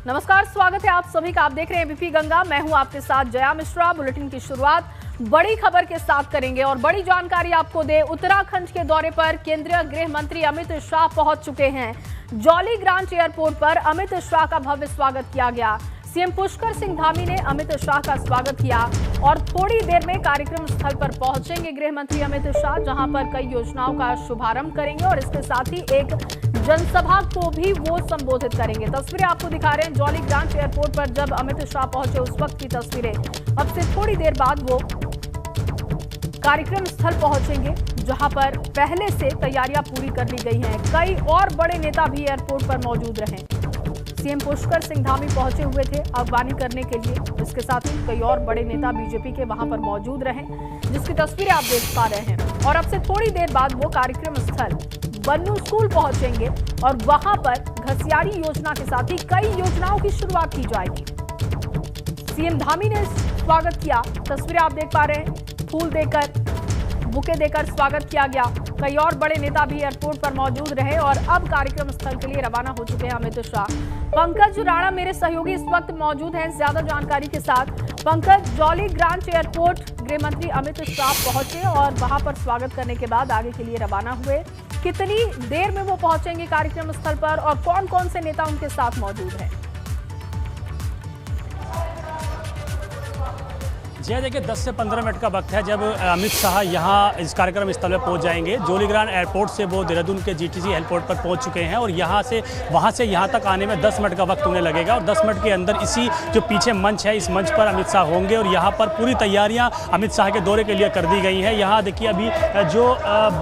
नमस्कार, स्वागत है आप सभी का। आप देख रहे हैं एबीपी गंगा। मैं हूं आपके साथ जया मिश्रा। बुलेटिन की शुरुआत बड़ी खबर के साथ करेंगे और बड़ी जानकारी आपको दे। उत्तराखंड के दौरे पर केंद्रीय गृह मंत्री अमित शाह पहुंच चुके हैं। जौलीग्रांट एयरपोर्ट पर अमित शाह का भव्य स्वागत किया गया। सीएम पुष्कर सिंह धामी ने अमित शाह का स्वागत किया और थोड़ी देर में कार्यक्रम स्थल पर पहुंचेंगे गृह मंत्री अमित शाह, जहां पर कई योजनाओं का शुभारंभ करेंगे और इसके साथ ही एक जनसभा को भी वो संबोधित करेंगे। तस्वीरें आपको दिखा रहे हैं जौलीग्रांट एयरपोर्ट पर जब अमित शाह पहुंचे उस वक्त की तस्वीरें। अब से थोड़ी देर बाद वो कार्यक्रम स्थल पहुंचेंगे, जहां पर पहले से तैयारियां पूरी कर ली गई हैं। कई और बड़े नेता भी एयरपोर्ट पर मौजूद रहे। सीएम पुष्कर सिंह धामी पहुंचे हुए थे अगवानी करने के लिए। इसके साथ ही कई और बड़े नेता बीजेपी के वहां पर मौजूद रहे, जिसकी तस्वीरें आप देख पा रहे हैं। और अब से थोड़ी देर बाद वो कार्यक्रम स्थल बन्नू स्कूल पहुंचेंगे और वहां पर घसियारी योजना के साथ ही कई योजनाओं की शुरुआत की जाएगी। सीएम धामी ने स्वागत किया, तस्वीरें आप देख पा रहे हैं। फूल देकर, बुके देकर स्वागत किया गया। कई और बड़े नेता भी एयरपोर्ट पर मौजूद रहे और अब कार्यक्रम स्थल के लिए रवाना हो चुके हैं अमित शाह। पंकज राणा मेरे सहयोगी इस वक्त मौजूद हैं ज्यादा जानकारी के साथ। पंकज, जौलीग्रांट एयरपोर्ट गृह मंत्री अमित शाह पहुंचे और वहां पर स्वागत करने के बाद आगे के लिए रवाना हुए। कितनी देर में वो पहुंचेंगे कार्यक्रम स्थल पर और कौन कौन से नेता उनके साथ मौजूद हैं? जी देखिए, 10 से 15 मिनट का वक्त है जब अमित शाह यहाँ इस कार्यक्रम स्थल पर पहुँच जाएंगे। जौलीग्रांट एयरपोर्ट से वो देहरादून के जीटीसी एयरपोर्ट पर पहुँच चुके हैं और वहाँ से यहाँ तक आने में 10 मिनट का वक्त उन्हें लगेगा और 10 मिनट के अंदर इसी जो पीछे मंच है, इस मंच पर अमित शाह होंगे और यहाँ पर पूरी तैयारियाँ अमित शाह के दौरे के लिए कर दी गई हैं। यहाँ देखिए, अभी जो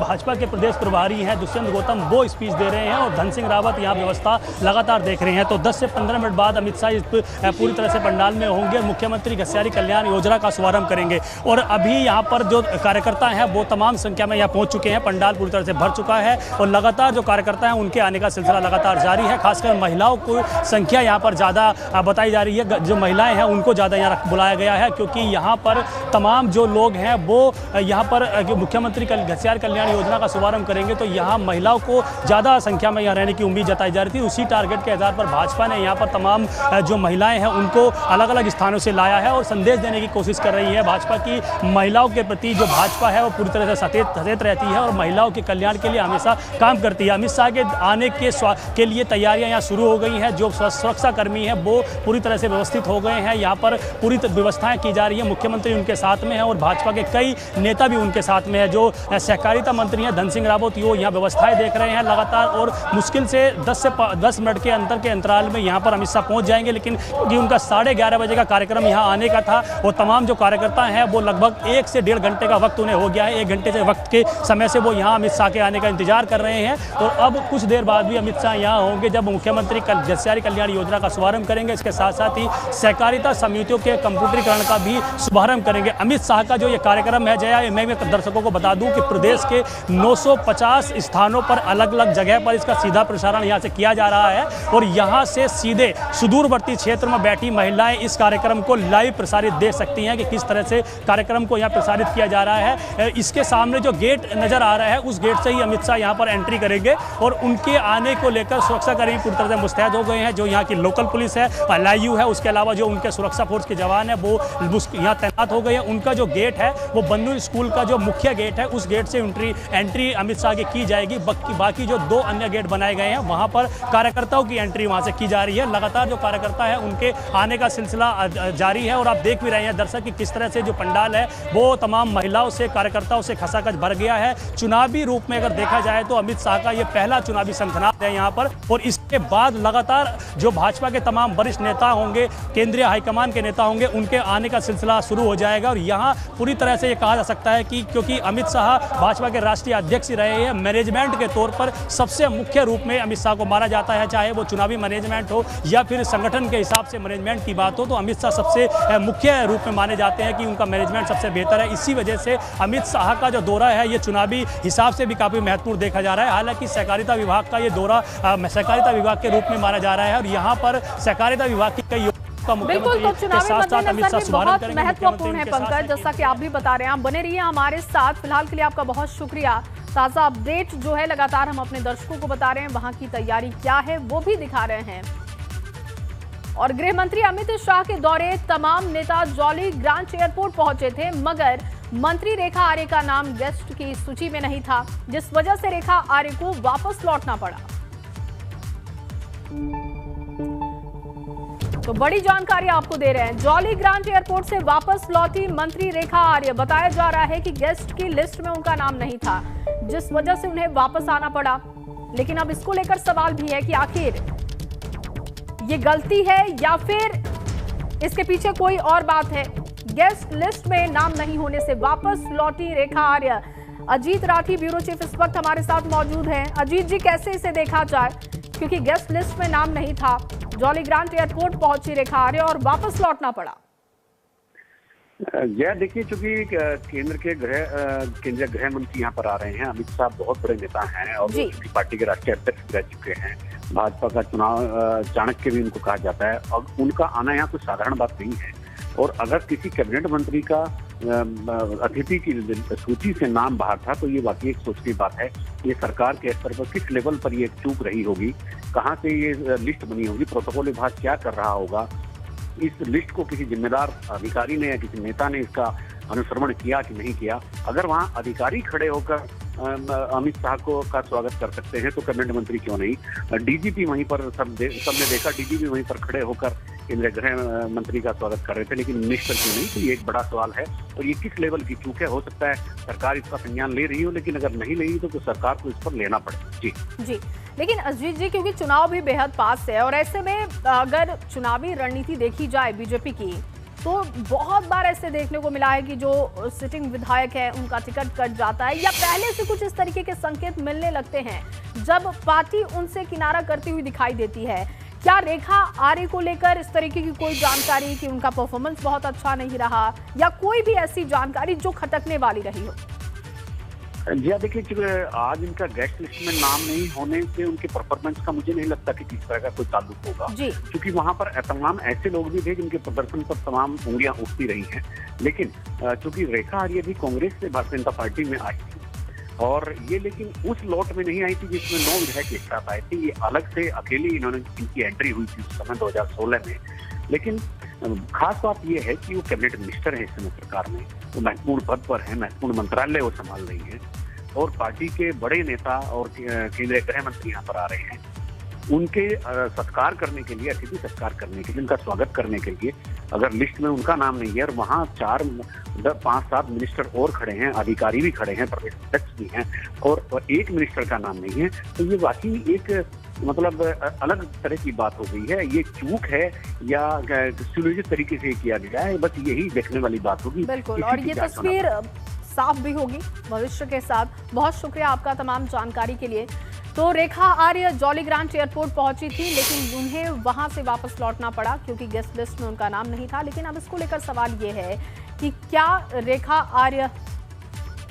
भाजपा के प्रदेश प्रभारी हैं दुष्यंत गौतम, वो स्पीच दे रहे हैं और धन सिंह रावत यहाँ व्यवस्था लगातार देख रहे हैं। तो 10 से 15 मिनट बाद अमित शाह पूरी तरह से पंडाल में होंगे और मुख्यमंत्री घसियारी कल्याण योजना का शुभारंभ करेंगे। और अभी यहाँ पर जो कार्यकर्ता हैं वो तमाम संख्या में यहाँ पहुँच चुके हैं। पंडाल पूरी तरह से भर चुका है और लगातार जो कार्यकर्ता हैं उनके आने का सिलसिला लगातार जारी है। खासकर महिलाओं को संख्या यहाँ पर ज़्यादा बताई जा रही है। जो महिलाएं हैं उनको ज़्यादा यहाँ बुलाया गया है, क्योंकि यहाँ पर तमाम जो लोग हैं वो यहाँ पर मुख्यमंत्री घसियारी कल्याण योजना का शुभारंभ करेंगे, तो यहाँ महिलाओं को ज़्यादा संख्या में यहाँ रहने की उम्मीद जताई जा रही थी। उसी टारगेट के आधार पर भाजपा ने यहाँ पर तमाम जो महिलाएं हैं उनको अलग अलग स्थानों से लाया है और संदेश देने की कोशिश कर रही है। भाजपा की महिलाओं के प्रति जो भाजपा है वो पूरी तरह से सचेत रहती है और महिलाओं के कल्याण के लिए हमेशा काम करती है। अमित शाह के आने के लिए तैयारियां यहाँ शुरू हो गई हैं। जो सुरक्षा कर्मी हैं वो पूरी तरह से व्यवस्थित हो गए हैं। यहाँ पर पूरी व्यवस्थाएं की जा रही है। मुख्यमंत्री उनके साथ में है और भाजपा के कई नेता भी उनके साथ में है। जो सहकारिता मंत्री हैं धन सिंह रावत, वो यहाँ व्यवस्थाएं देख रहे हैं लगातार और मुश्किल से 10 मिनट के अंतराल में यहाँ पर अमित शाह पहुँच जाएंगे। लेकिन क्योंकि उनका 11:30 बजे का कार्यक्रम यहाँ आने का था, वो तमाम जो कार्यकर्ता हैं वो लगभग 1 से 1.5 घंटे का वक्त उन्हें हो गया है। 1 घंटे से वक्त के समय से वो यहाँ अमित शाह के आने का इंतजार कर रहे हैं और अब कुछ देर बाद भी अमित शाह यहाँ होंगे जब मुख्यमंत्री घसियारी कल्याण योजना का शुभारंभ करेंगे। इसके साथ साथ ही सहकारिता समितियों के कंप्यूटरीकरण का भी शुभारंभ करेंगे। अमित शाह का जो ये कार्यक्रम है, जया, मैं दर्शकों को बता दूं कि प्रदेश के 950 स्थानों पर अलग अलग जगह पर इसका सीधा प्रसारण यहाँ से किया जा रहा है और यहाँ से सीधे सुदूरवर्ती क्षेत्र में बैठी महिलाएं इस कार्यक्रम को लाइव प्रसारित देख सकती हैं कि किस तरह से कार्यक्रम को यहाँ प्रसारित किया जा रहा है। इसके सामने जो गेट नजर आ रहा है उस गेट से ही अमित शाह यहाँ पर एंट्री करेंगे और उनके आने को लेकर सुरक्षाकर्मी पूरी तरह से मुस्तैद हो गए हैं। जो यहाँ की लोकल पुलिस है, LIU है, उसके अलावा जो उनके सुरक्षा फोर्स के जवान है वो यहाँ तैनात हो गए हैं। उनका जो गेट है वो बन्नू स्कूल का जो मुख्य गेट है उस गेट से एंट्री अमित शाह की जाएगी। बाकी जो 2 अन्य गेट बनाए गए हैं वहाँ पर कार्यकर्ताओं की एंट्री वहाँ से की जा रही है। लगातार जो कार्यकर्ता है उनके आने का सिलसिला जारी है और आप देख भी रहे हैं दर्शक कि किस तरह से जो पंडाल है वो तमाम महिलाओं से, कार्यकर्ताओं से खचाखच भर गया है। चुनावी रूप में अगर देखा जाए तो अमित शाह का ये पहला चुनावी शंखनाद है यहाँ पर और इसके बाद लगातार जो भाजपा के तमाम वरिष्ठ नेता होंगे, केंद्रीय हाईकमान के नेता होंगे, उनके आने का सिलसिला शुरू हो जाएगा। और यहाँ पूरी तरह से ये कहा जा सकता है कि क्योंकि अमित शाह भाजपा के राष्ट्रीय अध्यक्ष रहे हैं, मैनेजमेंट के तौर पर सबसे मुख्य रूप में अमित शाह को माना जाता है, चाहे वो चुनावी मैनेजमेंट हो या फिर संगठन के हिसाब से मैनेजमेंट की बात हो, तो अमित शाह सबसे मुख्य रूप में माने जाते हैं कि उनका मैनेजमेंट सबसे बेहतर है। इसी वजह से अमित शाह का जो दौरा है ये चुनावी हिसाब से भी काफी महत्वपूर्ण देखा जा रहा है। हालांकि सहकारिता विभाग का ये दौरा सहकारिता विभाग के रूप में माना जा रहा है और यहाँ पर सहकारिता विभाग की कई बिल्कुल, तो चुनावी मद्देनजर भी बहुत महत्वपूर्ण है पंकज, जैसा कि आप भी बता रहे हैं। आप बने रहिए हमारे साथ। फिलहाल के लिए आपका बहुत शुक्रिया। ताजा अपडेट जो है लगातार हम अपने दर्शकों को बता रहे हैं, वहां की तैयारी क्या है वो भी दिखा रहे हैं। और गृह मंत्री अमित शाह के दौरे तमाम नेता जॉली ग्रांट एयरपोर्ट पहुंचे थे, मगर मंत्री रेखा आर्य का नाम गेस्ट की सूची में नहीं था, जिस वजह से रेखा आर्य को वापस लौटना पड़ा। तो बड़ी जानकारी आपको दे रहे हैं। जॉली ग्रांट एयरपोर्ट से वापस लौटी मंत्री रेखा आर्य। बताया जा रहा है कि गेस्ट की लिस्ट में उनका नाम नहीं था, जिस वजह से उन्हें वापस आना पड़ा। लेकिन अब इसको लेकर सवाल भी है कि आखिर ये गलती है या फिर इसके पीछे कोई और बात है। गेस्ट लिस्ट में नाम नहीं होने से वापस लौटी रेखा आर्य। अजीत राठी ब्यूरो चीफ इस वक्त हमारे साथ मौजूद हैं। अजीत जी, कैसे इसे देखा जाए, क्योंकि गेस्ट लिस्ट में नाम नहीं था, जॉली ग्रांट एयरपोर्ट पहुंची रेखा आर्य और वापस लौटना पड़ा। यह देखिए, चूंकि केंद्रीय गृह मंत्री यहाँ पर आ रहे हैं, अमित शाह बहुत बड़े नेता हैं और वो पार्टी के राष्ट्रीय अध्यक्ष रह चुके हैं। भाजपा का चुनाव चाणक्य भी उनको कहा जाता है और उनका आना यहाँ कोई साधारण बात नहीं है। और अगर किसी कैबिनेट मंत्री का अतिथि की सूची से नाम बाहर था तो ये वाकई एक सोचने की बात है। ये सरकार के स्तर पर किस लेवल पर ये चूक रही होगी, कहाँ से ये लिस्ट बनी होगी, प्रोटोकॉल विभाग क्या कर रहा होगा, इस लिस्ट को किसी जिम्मेदार अधिकारी ने या किसी नेता ने इसका अनुश्रवण किया कि नहीं किया। अगर वहाँ अधिकारी खड़े होकर अमित शाह को का स्वागत कर सकते हैं तो कैबिनेट मंत्री क्यों नहीं। डीजीपी वहीं पर सबने देखा, डीजीपी वहीं पर खड़े होकर केंद्रीय गृह मंत्री का स्वागत कर रहे थे, लेकिन मिनिस्टर क्यों नहीं। तो ये एक बड़ा सवाल है और ये किस लेवल की चूक है। हो सकता है सरकार इसका संज्ञान ले रही हो, लेकिन अगर नहीं ले रही तो सरकार को इस पर लेना पड़े। जी, लेकिन अजीत जी, क्योंकि चुनाव भी बेहद पास है और ऐसे में अगर चुनावी रणनीति देखी जाए बीजेपी की, तो बहुत बार ऐसे देखने को मिला है कि जो सिटिंग विधायक है उनका टिकट कट जाता है या पहले से कुछ इस तरीके के संकेत मिलने लगते हैं जब पार्टी उनसे किनारा करती हुई दिखाई देती है। क्या रेखा आर्य को लेकर इस तरीके की कोई जानकारी कि उनका परफॉर्मेंस बहुत अच्छा नहीं रहा या कोई भी ऐसी जानकारी जो खटकने वाली रही हो? जी देखिए, आज इनका गेस्ट लिस्ट में नाम नहीं होने से उनके परफॉर्मेंस का मुझे नहीं लगता कि किस तरह का कोई ताल्लुक होगा, क्योंकि वहां पर तमाम ऐसे लोग भी थे जिनके प्रदर्शन पर तमाम उंगलियां उठती रही हैं। लेकिन चूंकि रेखा आर्य भी कांग्रेस से भारतीय जनता पार्टी में आई थी और ये लेकिन उस लॉट में नहीं आई थी जिसमें 9 विधायक एक साथ आए थे। ये अलग से अकेले इनकी एंट्री हुई थी उस समय 2016 में। लेकिन खास बात यह है कि वो कैबिनेट मिनिस्टर है इस समय सरकार में, वो महत्वपूर्ण पद पर है, महत्वपूर्ण मंत्रालय वो संभाल रही है और पार्टी के बड़े नेता और केंद्रीय गृह मंत्री यहाँ पर आ रहे हैं। उनके सत्कार करने के लिए, अतिथि सत्कार करने के लिए, उनका स्वागत करने के लिए अगर लिस्ट में उनका नाम नहीं है और वहाँ 5-7 मिनिस्टर और खड़े हैं, अधिकारी भी खड़े हैं, प्रदेश अध्यक्ष भी हैं और एक मिनिस्टर का नाम नहीं है, तो ये वाकई एक मतलब अलग तरह की बात हो गई है। ये चूक है या सुनियोजित तरीके से किया गया है, बस यही देखने वाली बात होगी। बिल्कुल, और ये तस्वीर साफ भी होगी भविष्य के साथ। बहुत शुक्रिया आपका तमाम जानकारी के लिए। तो Rekha Arya jolly grant airport पहुंची थी, लेकिन उन्हें वहां से वापस लौटना पड़ा क्योंकि गेस्ट लिस्ट में उनका नाम नहीं था। लेकिन अब इसको लेकर सवाल ये है कि क्या रेखा आर्य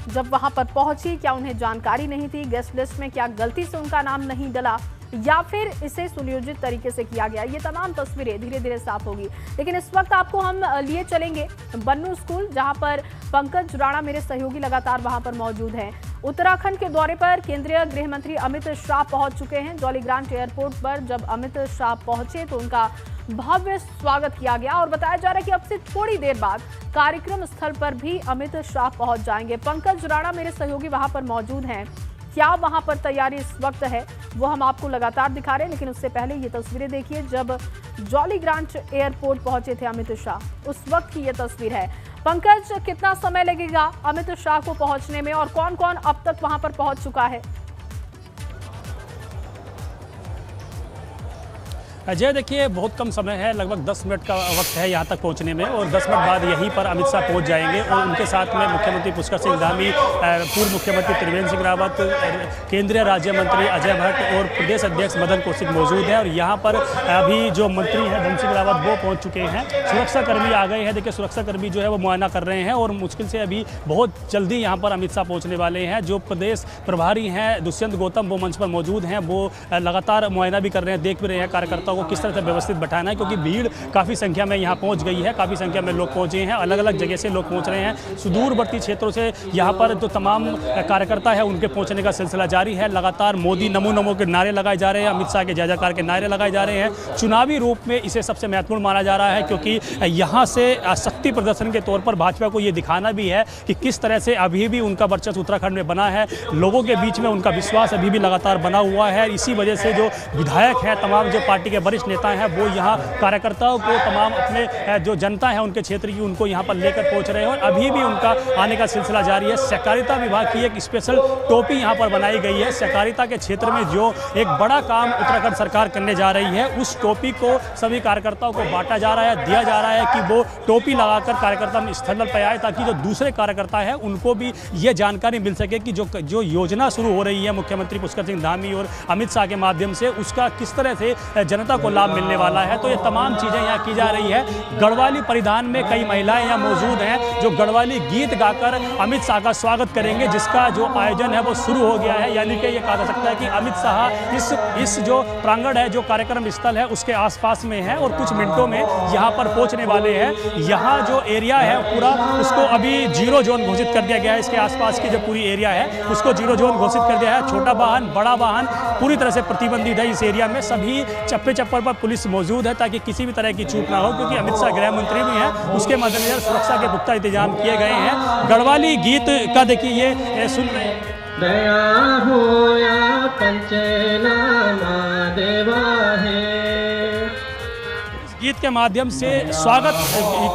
जब वहां पर पहुंची, क्या उन्हें जानकारी नहीं थी गेस्ट लिस्ट में, क्या गलती से उनका नाम नहीं डला या फिर इसे सुनियोजित तरीके से किया गया? ये तमाम तस्वीरें धीरे धीरे साफ होगी। लेकिन इस वक्त आपको हम लिए चलेंगे बन्नू स्कूल, जहां पर पंकज राणा मेरे सहयोगी लगातार वहां पर मौजूद हैं। उत्तराखंड के दौरे पर केंद्रीय गृह मंत्री अमित शाह पहुंच चुके हैं। जॉली ग्रांट एयरपोर्ट पर जब अमित शाह पहुंचे तो उनका भव्य स्वागत किया गया और बताया जा रहा है कि अब से थोड़ी देर बाद कार्यक्रम स्थल पर भी अमित शाह पहुंच जाएंगे। पंकज राणा मेरे सहयोगी वहां पर मौजूद हैं। क्या वहां पर तैयारी इस वक्त है वो हम आपको लगातार दिखा रहे हैं, लेकिन उससे पहले ये तस्वीरें देखिए जब जॉली ग्रांट एयरपोर्ट पहुंचे थे अमित शाह, उस वक्त की ये तस्वीर है। पंकज, कितना समय लगेगा अमित शाह को पहुंचने में और कौन कौन अब तक वहां पर पहुंच चुका है? अजय, देखिए बहुत कम समय है, लगभग 10 मिनट का वक्त है यहाँ तक पहुँचने में और 10 मिनट बाद यहीं पर अमित शाह पहुँच जाएंगे और उनके साथ में मुख्यमंत्री पुष्कर सिंह धामी, पूर्व मुख्यमंत्री त्रिवेंद्र सिंह रावत, केंद्रीय राज्य मंत्री अजय भट्ट और प्रदेश अध्यक्ष मदन कौशिक मौजूद हैं। और यहाँ पर अभी जो मंत्री हैं धन सिंह रावत वो पहुँच चुके हैं। सुरक्षाकर्मी आ गए हैं। देखिए सुरक्षाकर्मी जो है वो मुआयना कर रहे हैं और मुश्किल से अभी बहुत जल्दी यहाँ पर अमित शाह पहुँचने वाले हैं। जो प्रदेश प्रभारी हैं दुष्यंत गौतम वो मंच पर मौजूद हैं, वो लगातार मुआयना भी कर रहे हैं, देख भी रहे हैं कार्यकर्ताओं को किस तरह से व्यवस्थित बैठाना है, क्योंकि भीड़ काफ़ी संख्या में यहाँ पहुँच गई है, काफ़ी संख्या में लोग पहुँचे हैं, अलग अलग जगह से लोग पहुँच रहे हैं, सुदूरवर्ती क्षेत्रों से यहाँ पर जो तमाम कार्यकर्ता है उनके पहुँचने का सिलसिला जारी है। लगातार मोदी नमो नमो के नारे लगाए जा रहे हैं, अमित शाह के जय जयकार के नारे लगाए जा रहे हैं। चुनावी रूप में इसे सबसे महत्वपूर्ण माना जा रहा है, क्योंकि यहाँ से शक्ति प्रदर्शन के तौर पर भाजपा को ये दिखाना भी है कि किस तरह से अभी भी उनका वर्चस्व उत्तराखंड में बना है, लोगों के बीच में उनका विश्वास अभी भी लगातार बना हुआ है। इसी वजह से जो विधायक हैं, तमाम जो पार्टी के वरिष्ठ नेता हैं, वो यहाँ कार्यकर्ताओं को, तमाम अपने जो जनता है उनके क्षेत्र की, उनको यहाँ पर लेकर पहुँच रहे हैं और अभी भी उनका आने का सिलसिला जारी है। सहकारिता विभाग की एक स्पेशल टोपी यहाँ पर बनाई गई है। सहकारिता के क्षेत्र में जो एक बड़ा काम उत्तराखंड सरकार करने जा रही है, उस टोपी को सभी कार्यकर्ताओं को बांटा जा रहा है, दिया जा रहा है कि वो टोपी लगाकर कार्यकर्ता स्थल पर आए, ताकि जो दूसरे कार्यकर्ता है उनको भी ये जानकारी मिल सके कि जो योजना शुरू हो रही है मुख्यमंत्री पुष्कर सिंह धामी और अमित शाह के माध्यम से, उसका किस तरह से जनता को लाभ मिलने वाला है। तो ये तमाम चीज़ें यहाँ की जा रही है। गढ़वाली परिधान में कई महिलाएं यहाँ मौजूद हैं जो गढ़वाली गीत गाकर अमित शाह का स्वागत करेंगे, जिसका जो आयोजन है वो शुरू हो गया है। यानी कि ये कहा जा सकता है कि अमित शाह इस जो प्रांगण है, जो कार्यक्रम स्थल है, उसके आसपास में है और कुछ मिनटों में यहाँ पर पहुँचने वाले हैं। यहाँ जो एरिया है पूरा, उसको अभी 0 जोन घोषित कर दिया गया है। इसके आसपास की जो पूरी एरिया है उसको 0 जोन घोषित कर दिया है। छोटा वाहन, बड़ा वाहन पूरी तरह से प्रतिबंधित है। इस एरिया में सभी चप्पे चप्पर पर पुलिस मौजूद है, ताकि किसी भी तरह की चूक ना हो, क्योंकि अमित शाह गृह मंत्री भी हैं। उसके मद्देनजर सुरक्षा के पुख्ता इंतजाम किए गए हैं। गढ़वाली गीत का देखिए ये सुन रहे हैं। दया होया पंचनामा देवा है। गीत के माध्यम से स्वागत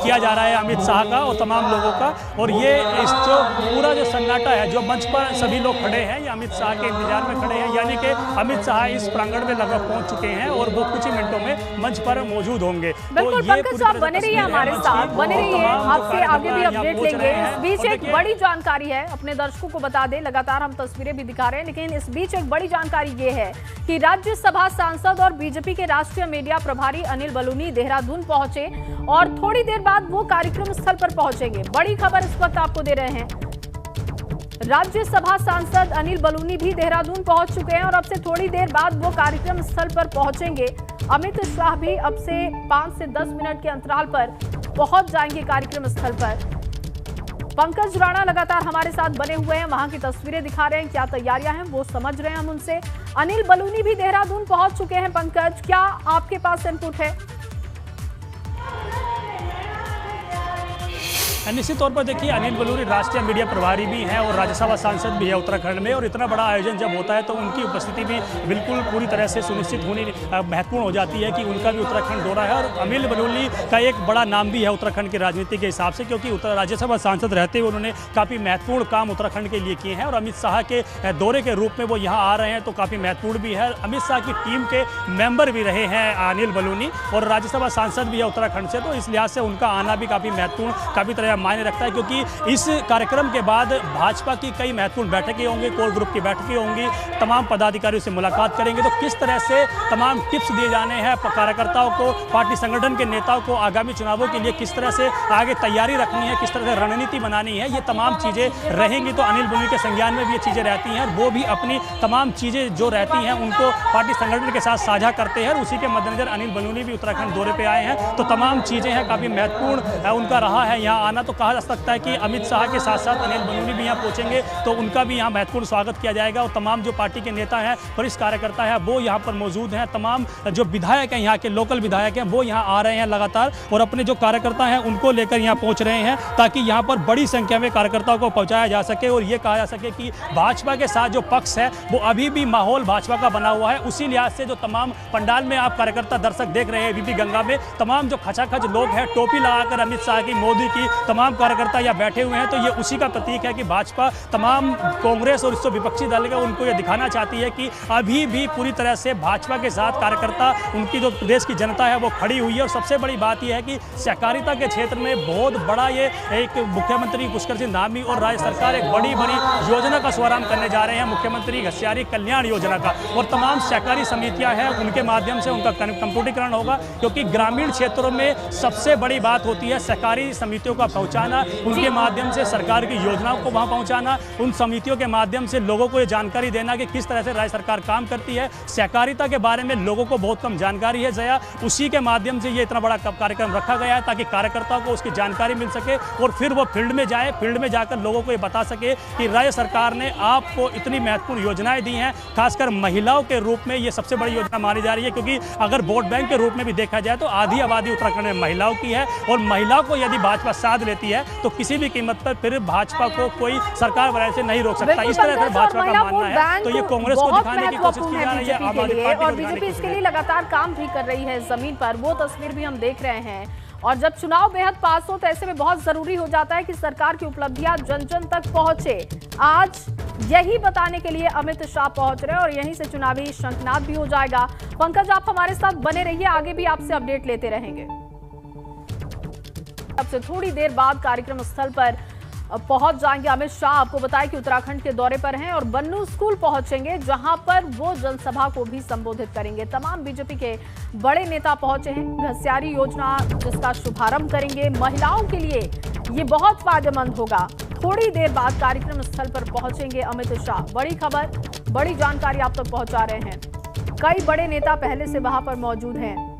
किया जा रहा है अमित शाह का और तमाम लोगों का। और ये इस जो पूरा जो सन्नाटा है, जो मंच पर सभी लोग खड़े हैं, ये अमित शाह के इंतजार में खड़े हैं। यानी कि अमित शाह इस प्रांगण में लगभग पहुंच चुके हैं और वो कुछ ही मिनटों में मंच पर मौजूद होंगे। बिल्कुल पंकज, आप बने रहिए हमारे साथ, बने रहिए, आपसे आगे भी अपडेट लेंगे। इस बीच एक बड़ी जानकारी है, अपने दर्शकों को बता दें, लगातार हम तस्वीरें भी दिखा रहे हैं, लेकिन इस बीच एक बड़ी जानकारी ये है कि राज्यसभा सांसद और बीजेपी के राष्ट्रीय मीडिया प्रभारी अनिल बलूनी देहरादून पहुंचे और थोड़ी देर बाद वो कार्यक्रम स्थल पर पहुंचेंगे। बड़ी खबर इस वक्त आपको दे रहे हैं, राज्यसभा सांसद अनिल बलूनी भी देहरादून पहुंच चुके हैं और अब से थोड़ी देर बाद वो कार्यक्रम स्थल पर पहुंचेंगे। अमित शाह भी अब से 5 से 10 मिनट के अंतराल पर पहुंच जाएंगे कार्यक्रम स्थल पर। पंकज राणा लगातार हमारे साथ बने हुए हैं, वहां की तस्वीरें दिखा रहे हैं, क्या तैयारियां हैं वो समझ रहे हैं हम उनसे। अनिल बलूनी भी देहरादून पहुंच चुके हैं। पंकज, क्या आपके पास इनपुट है? निश्चित तौर पर देखिए, अनिल बलूनी राष्ट्रीय मीडिया प्रभारी भी हैं और राज्यसभा सांसद भी है उत्तराखंड में, और इतना बड़ा आयोजन जब होता है तो उनकी उपस्थिति भी बिल्कुल पूरी तरह से सुनिश्चित होनी महत्वपूर्ण हो जाती है कि उनका भी उत्तराखंड दौरा है। और अनिल बलूनी का एक बड़ा नाम भी है उत्तराखंड की राजनीति के हिसाब से, क्योंकि राज्यसभा सांसद रहते हुए उन्होंने काफ़ी महत्वपूर्ण काम उत्तराखंड के लिए किए हैं और अमित शाह के दौरे के रूप में वो यहाँ आ रहे हैं तो काफ़ी महत्वपूर्ण भी है। अमित शाह की टीम के मेंबर भी रहे हैं अनिल बलूनी और राज्यसभा सांसद भी है उत्तराखंड से, तो इस लिहाज से उनका आना भी काफ़ी महत्वपूर्ण, काफ़ी तरह मायने रखता है, क्योंकि इस कार्यक्रम के बाद भाजपा की कई महत्वपूर्ण बैठकें होंगी, कोर ग्रुप की बैठकें होंगी, तमाम पदाधिकारियों से मुलाकात करेंगे। तो किस तरह से तमाम टिप्स दिए जाने हैं कार्यकर्ताओं को, पार्टी संगठन के नेताओं को आगामी चुनावों के लिए किस तरह से आगे तैयारी रखनी है, किस तरह से रणनीति बनानी है, ये तमाम चीज़ें रहेंगी। तो अनिल बलूनी के संज्ञान में भी ये चीज़ें रहती हैं, वो भी अपनी तमाम चीज़ें जो रहती हैं उनको पार्टी संगठन के साथ साझा करते हैं। उसी के मद्देनजर अनिल बलूनी भी उत्तराखंड दौरे पर आए हैं, तो तमाम चीज़ें हैं, काफ़ी महत्वपूर्ण उनका रहा है यहाँ आना। तो कहा जा सकता है कि अमित शाह के साथ साथ अनिल बलूनी भी यहाँ पहुँचेंगे तो उनका भी यहाँ महत्वपूर्ण स्वागत किया जाएगा। और तमाम जो पार्टी के नेता हैं, वरिष्ठ कार्यकर्ता हैं, वो यहाँ पर मौजूद हैं। तमाम जो विधायक हैं, यहाँ के लोकल विधायक हैं, वो यहाँ आ रहे हैं लगातार और अपने जो कार्यकर्ता हैं उनको लेकर यहाँ पहुँच रहे हैं, ताकि यहाँ पर बड़ी संख्या में कार्यकर्ताओं को पहुँचाया जा सके और ये कहा जा सके कि भाजपा के साथ जो पक्ष है वो अभी भी माहौल भाजपा का बना हुआ है। उसी लिहाज से जो तमाम पंडाल में आप कार्यकर्ता दर्शक देख रहे हैं बीपी गंगा में, तमाम जो खचाखच लोग हैं, टोपी लगाकर अमित शाह की, मोदी की, तमाम कार्यकर्ता यहाँ बैठे हुए हैं। तो ये उसी का प्रतीक है कि भाजपा तमाम कांग्रेस और इससे विपक्षी दल के उनको ये दिखाना चाहती है कि अभी भी पूरी तरह से भाजपा के साथ कार्यकर्ता, उनकी जो प्रदेश की जनता है वो खड़ी हुई है। और सबसे बड़ी बात यह है कि सहकारिता के क्षेत्र में बहुत बड़ा ये एक मुख्यमंत्री पुष्कर सिंह धामी और राज्य सरकार एक बड़ी योजना का शुभारंभ करने जा रहे हैं, मुख्यमंत्री घसियारी कल्याण योजना का। और तमाम सहकारी समितियां हैं, उनके माध्यम से उनका कंप्यूटरीकरण होगा, क्योंकि ग्रामीण क्षेत्रों में सबसे बड़ी बात होती है सहकारी समितियों का पहुंचाना, उनके माध्यम से सरकार की योजनाओं को वहां पहुंचाना, उन समितियों के माध्यम से लोगों को ये जानकारी देना कि किस तरह से राज्य सरकार काम करती है। सहकारिता के बारे में लोगों को बहुत कम जानकारी है जया, उसी के माध्यम से ये इतना बड़ा कार्यक्रम रखा गया है ताकि कार्यकर्ताओं को उसकी जानकारी मिल सके और फिर वो फील्ड में जाए, फील्ड में जाकर लोगों को ये बता सके कि राज्य सरकार ने आपको इतनी महत्वपूर्ण योजनाएं दी हैं। खासकर महिलाओं के रूप में ये सबसे बड़ी योजना मानी जा रही है, क्योंकि अगर वोट बैंक के रूप में भी देखा जाए तो आधी आबादी उत्तराखंड में महिलाओं की है और महिलाओं को यदि भाजपा साथ लेती है तो किसी भी कीमत पर फिर भाजपा को कोई सरकार बनाने से नहीं रोक सकता। इस तरह से भाजपा का मानना है। तो ये कांग्रेस को दिखाने की कोशिश की जा रही है, आम आदमी पार्टी और बीजेपी इसके लिए लगातार काम भी कर रही है जमीन पर, वो तस्वीर भी हम देख रहे हैं। और जब चुनाव बेहद पास हो तो ऐसे में बहुत जरूरी हो जाता है कि सरकार की उपलब्धियां जन जन तक पहुंचे। आज यही बताने के लिए अमित शाह पहुंच रहे हैं और यहीं से चुनावी शंखनाद भी हो जाएगा। पंकज, आप हमारे साथ बने रहिए, आगे भी आपसे अपडेट लेते रहेंगे। अब से थोड़ी देर बाद कार्यक्रम स्थल पर पहुंच जाएंगे अमित शाह। आपको बताएं कि उत्तराखंड के दौरे पर हैं और बन्नू स्कूल पहुंचेंगे, जहां पर वो जनसभा को भी संबोधित करेंगे। तमाम बीजेपी के बड़े नेता पहुंचे हैं। घसियारी योजना जिसका शुभारंभ करेंगे, महिलाओं के लिए ये बहुत फायदेमंद होगा। थोड़ी देर बाद कार्यक्रम स्थल पर पहुंचेंगे अमित शाह। बड़ी खबर, बड़ी जानकारी आप तक पहुंचा रहे हैं। कई बड़े नेता पहले से वहां पर मौजूद हैं।